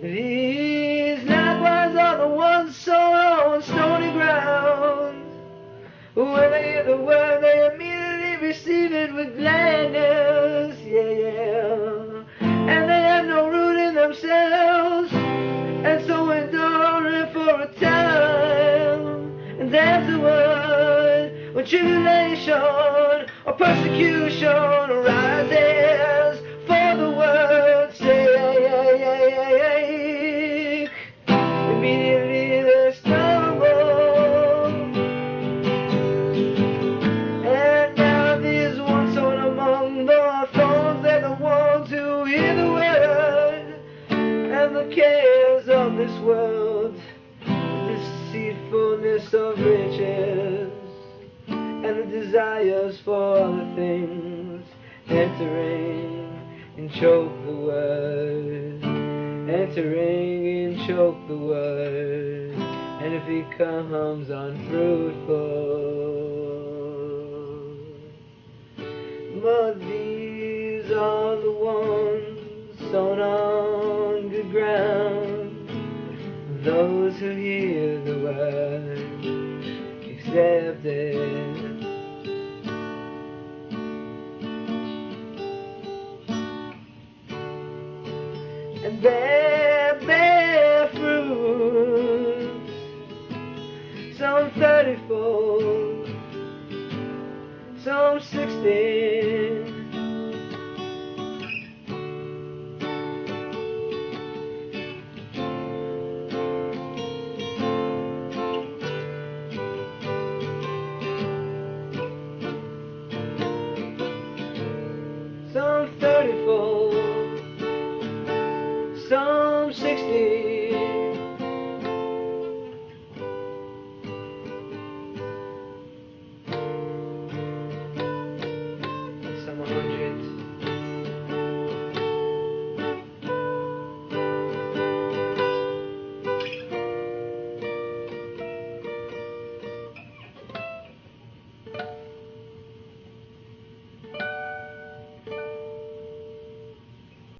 These likewise are the ones sown on stony ground. When they hear the word, they immediately receive it with gladness, yeah. And they have no root in themselves, and so endure it for a time. And afterward, when tribulation or persecution arises for the word's sake, immediately they stumble. And now these ones sown among the thorns, they're the ones who hear the word, and the cares of this world, the deceitfulness of riches, and the desires for other things, entering and choke the word, entering and choke the word, and it becomes unfruitful. But these are the ones sown on good ground, those who hear the word, accept it, and bear fruits, some 30-fold, some 60. Some 30-fold, some 60.